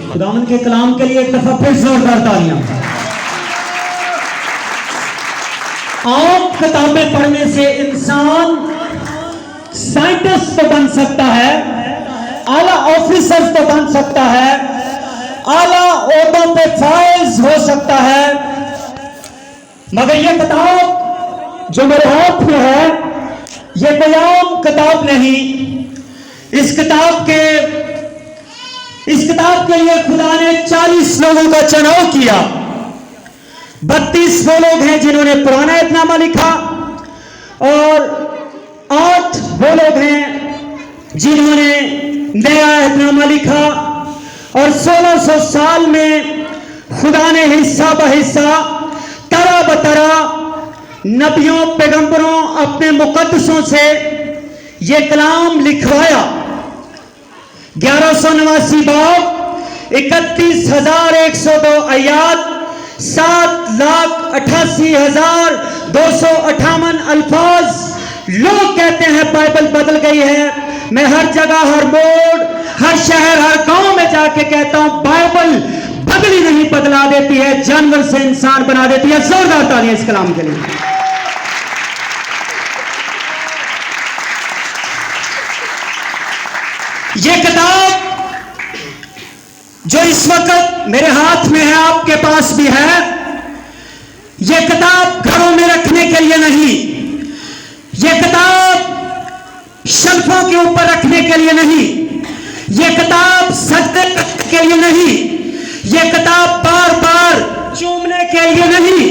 खुदावंद के कलाम के लिए एक दफा फिर जोरदार तालियां। आम किताबें पढ़ने से इंसान साइंटिस्ट तो बन सकता है, आला ऑफिसर तो बन सकता है, आला ओहदों पे फाइज हो सकता है, मगर ये किताब जो मेरे हाथ में है ये कोई आम किताब नहीं। इस किताब के लिए खुदा ने 40 लोगों का चुनाव किया। 32 वो लोग हैं जिन्होंने पुराना अहदनामा लिखा और 8 वो लोग हैं जिन्होंने नया अहदनामा लिखा। और 1600 साल में खुदा ने हिस्सा बहिस्सा तरह बतरह नबियों पैगंबरों अपने मुकद्दसों से ये कलाम लिखवाया। 1189 बाब, 31,102 आयात, 7,88,258 अल्फाज। लोग कहते हैं बाइबल बदल गई है। मैं हर जगह, हर मोड़, हर शहर, हर गांव में जाके कहता हूं बाइबल बदली नहीं, बदला देती है, जानवर से इंसान बना देती है। जोरदार तालियां इस कलाम के लिए। ये किताब जो इस वक्त मेरे हाथ में है, आपके पास भी है, ये किताब घरों में रखने के लिए नहीं, ये किताब शेल्फों के ऊपर रखने के लिए नहीं, ये किताब सजदे करने के लिए नहीं, ये किताब बार बार चूमने के लिए नहीं,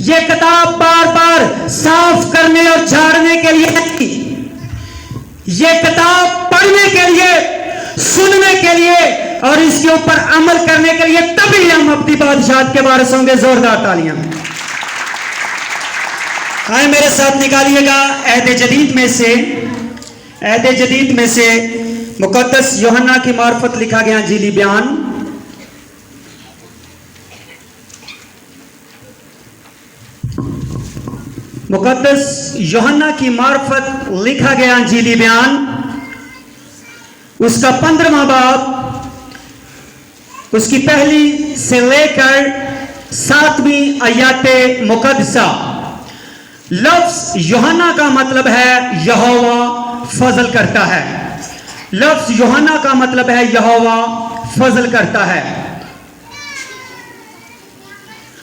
ये किताब बार बार साफ करने और झाड़ने के लिए नहीं, ये किताब पढ़ने के लिए, सुनने के लिए और इसके ऊपर अमल करने के लिए। तभी हम अपनी बादशाहत के वारिस होंगे। जोरदार तालियां। आए मेरे साथ निकालिएगा अहद जदीद में से मुकद्दस यूहन्ना की मार्फत लिखा गया इंजीली बयान। मुकद्दस यूहन्ना की मार्फत लिखा गया इंजीली बयान, उसका 15वां बाब, उसकी पहली से लेकर 7वीं आयत मुकद्दसा। लफ्ज यूहन्ना का मतलब है यहोवा फजल करता है। लफ्ज यूहन्ना का मतलब है यहोवा फजल करता है।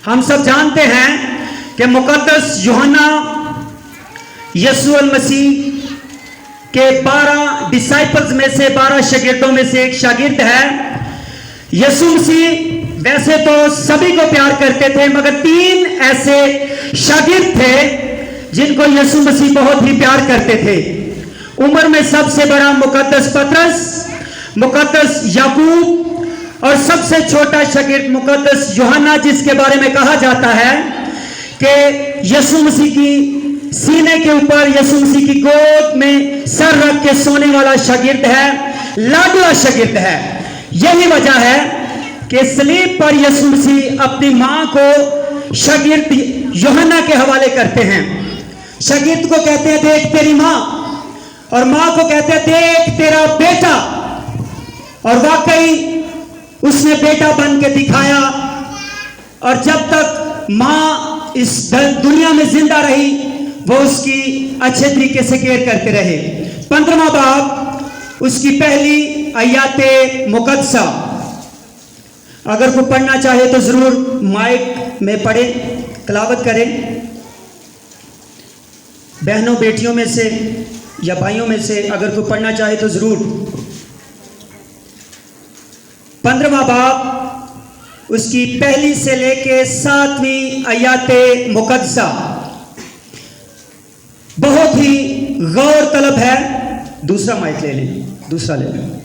हम सब जानते हैं कि मुकद्दस यूहन्ना यीशु मसीह के 12 डिसाइपल्स में से, 12 शागिर्दों में से एक शागिर्द है। यीशु मसीह वैसे तो सभी को प्यार करते थे, मगर 3 ऐसे शागिर्द थे जिनको यीशु मसीह बहुत ही प्यार करते थे। उम्र में सबसे बड़ा मुकद्दस पतरस, मुकद्दस याकूब और सबसे छोटा शागिर्द मुकद्दस यूहन्ना, जिसके बारे में कहा जाता है कि यीशु मसीह की सीने के ऊपर, यीशु मसीह की गोद में सर रख के सोने वाला शागिर्द है, लाडला शागिर्द है। यही वजह है कि सलीब पर यीशु मसीह अपनी मां को शागिर्द यूहन्ना के हवाले करते हैं। शागिर्द को कहते हैं देख तेरी मां, और मां को कहते हैं देख तेरा बेटा। और वाकई उसने बेटा बन के दिखाया। और जब तक मां इस दुनिया में जिंदा रही वो उसकी अच्छे तरीके से केयर करते रहे। 15वां बाब, उसकी पहली आयत मुकद्दसा। अगर कोई पढ़ना चाहे तो जरूर माइक में पढ़े, तिलावत करें। बहनों बेटियों में से या भाइयों में से अगर कोई पढ़ना चाहे तो जरूर। 15वां बाब, उसकी पहली से लेके 7वीं आयत मुकद्दसा बहुत ही गौर तलब है। दूसरा माइक ले लें, दूसरा ले लें।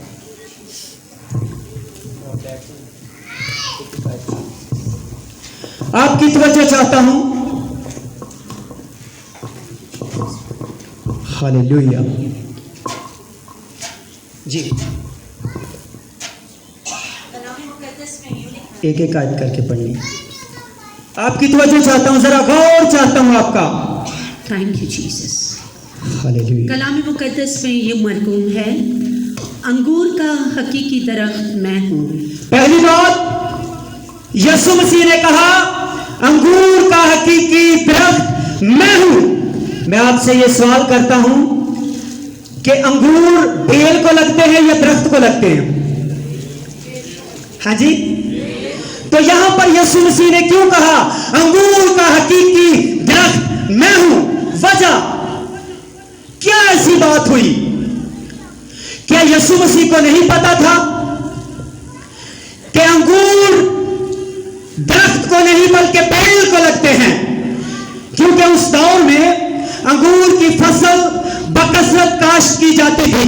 आपकी तवज्जो चाहता हूं। हालेलुया जी। एक एक आयत करके पढ़नी। आपकी तवज्जो चाहता हूं, जरा गौर चाहता हूं आपका। Thank you Jesus. हालेलुया। कलाम मुकद्दस में ये मरकूम है अंगूर का हकीकी दरख्त मैं हूँ। पहली बात, यीशु मसीह ने कहा अंगूर का हकीकी दरख्त मैं हूं। मैं आपसे यह सवाल करता हूं कि अंगूर बेल को लगते हैं या दरख्त को लगते हैं? हाँ जी। तो यहां पर यीशु मसीह ने क्यों कहा अंगूर का हकीकी दरख्त मैं हूं? वजह क्या ऐसी बात हुई? क्या यीशु मसीह को नहीं पता था कि अंगूर दरख्त को नहीं बल्कि बेल को लगते हैं? क्योंकि उस दौर में अंगूर की फसल बकसरत काश्त की जाती थी।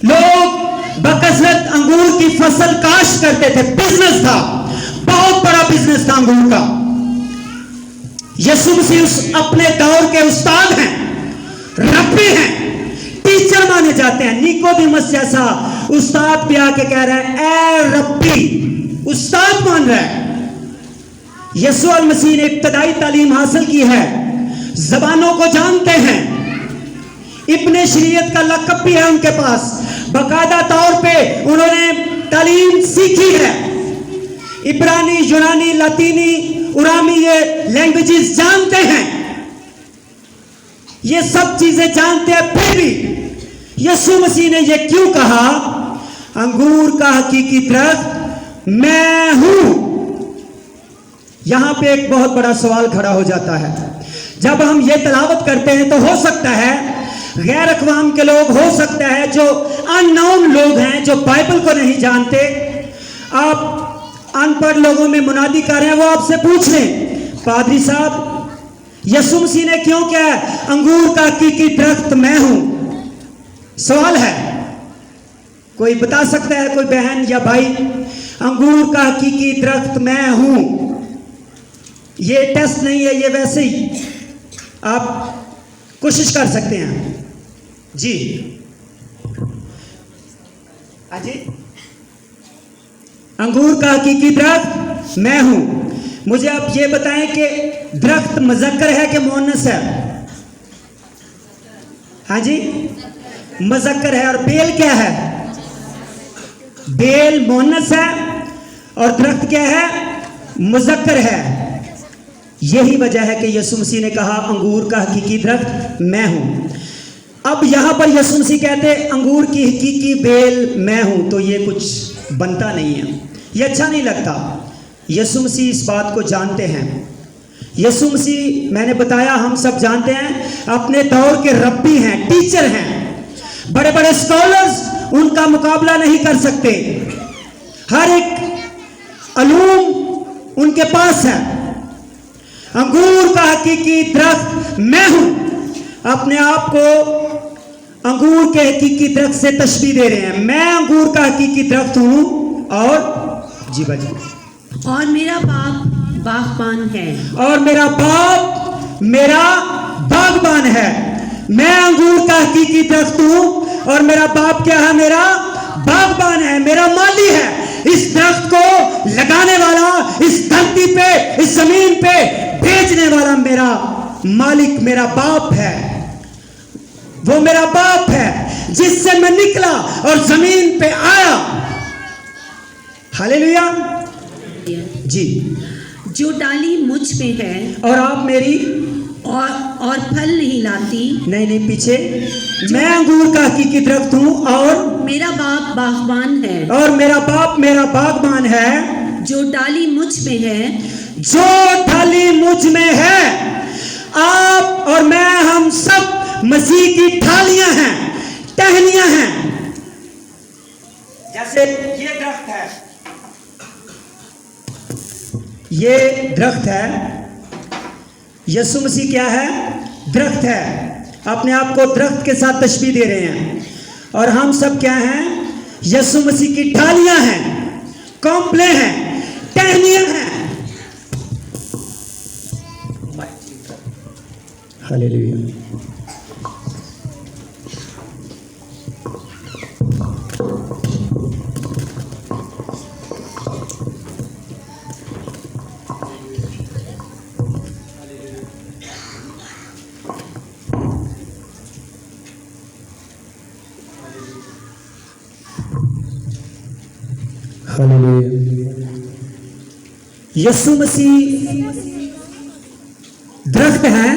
लोग बकसरत अंगूर की फसल काश्त करते थे। बिजनेस था, बहुत बड़ा बिजनेस था अंगूर का। यीशु मसीह उस अपने दौर के उस्ताद हैं, रब्बी हैं, टीचर माने जाते हैं। निकोदेमस जैसा उस्ताद भी आके कह रहा है ए रब्बी, उस्ताद मान रहा है। यीशु मसीह ने इब्तदाई तालीम हासिल की है, जबानों को जानते हैं, इब्ने शरीयत का लक़ब भी है उनके पास, बाकायदा तौर पे उन्होंने तालीम सीखी है। इब्रानी, यूनानी, लतीनी, उरामी ये लैंग्वेजेस जानते हैं, ये सब चीजें जानते हैं। फिर भी यीशु मसीह ने ये क्यों कहा अंगूर का हकीकी दरख्त मैं हूं? यहां पे एक बहुत बड़ा सवाल खड़ा हो जाता है। जब हम ये तलावत करते हैं तो हो सकता है गैर अक़वाम के लोग, हो सकता है जो अननोन लोग हैं, जो बाइबल को नहीं जानते, आप अनपढ़ लोगों में मुनादी कर रहे हैं, वो आपसे पूछ लें पादरी साहब यीशु मसीह ने क्यों क्या अंगूर का हकीकी दरख्त मैं हूं? सवाल है, कोई बता सकता है, कोई बहन या भाई? अंगूर का हकीकी दरख्त मैं हूं। ये टेस्ट नहीं है, ये वैसे ही आप कोशिश कर सकते हैं जी। अजी, अंगूर का हकीकी दरख्त मैं हूं। मुझे आप ये बताएं कि दरख्त मुज़क्कर है कि मुअन्नस है? हाँ जी, मुज़क्कर है। और बेल क्या है? बेल मुअन्नस है और दरख्त क्या है? मुज़क्कर है। यही वजह है कि यीशु मसीह ने कहा अंगूर का हकीकी दरख्त मैं हूं। अब यहां पर यीशु मसीह कहते अंगूर की हकीकी बेल मैं हूं, तो ये कुछ बनता नहीं है, ये अच्छा नहीं लगता। यीशु मसीह इस बात को जानते हैं। यीशु मसीह, मैंने बताया, हम सब जानते हैं, अपने दौर के रब्बी हैं, टीचर हैं। बड़े बड़े स्कॉलर्स उनका मुकाबला नहीं कर सकते। हर एक अलूम उनके पास है। अंगूर का हकीकी दरख्त मैं हूं, अपने आप को अंगूर के हकीकी दरख्त से तशबीह दे रहे हैं। मैं अंगूर का हकीकी दरख्त हूं और जी बाजी, और मेरा बाप बागबान है। और मेरा बाप मेरा बागबान है। मैं अंगूर का हकीकी दरख्त हूं और मेरा बाप क्या है? मेरा बागबान है, मेरा माली है। इस दरख्त को लगाने वाला, इस धरती पे, इस जमीन पे भेजने वाला मेरा मालिक, मेरा बाप है। वो मेरा बाप है जिससे मैं निकला और जमीन पे आया। हालेलुया जी। जो डाली मुझ में है और आप मेरी और फल नहीं लाती। नहीं, पीछे। मैं अंगूर का हकीकी दरख्त हूं और मेरा बाप बागबान है। और मेरा बाप मेरा बागबान है। जो डाली मुझ में है, जो डाली मुझ में है। आप और मैं, हम सब मसीह की ढालियां हैं, टहनियां हैं। जैसे ये दरख्त है, ये दरख्त है। यीशु मसीह क्या है? दरख्त है। अपने आप को दरख्त के साथ तशबीह दे रहे हैं। और हम सब क्या हैं? यीशु मसीह की ढालियां हैं, कॉम्प्ले हैं, टहनियां हैं। हालेलुया। हालेलुया। यीशु मसीह दरख्त हैं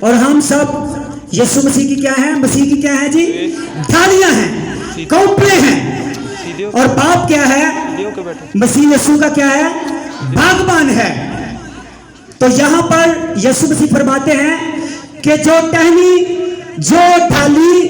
और हम सब यीशु मसीह की क्या है, मसीह की क्या है जी, डालियां हैं, कौपले हैं। और बाप क्या है, मसीह यीशु का क्या है, बागबान है। तो यहां पर यीशु मसीह फरमाते हैं कि जो टहनी, जो डाली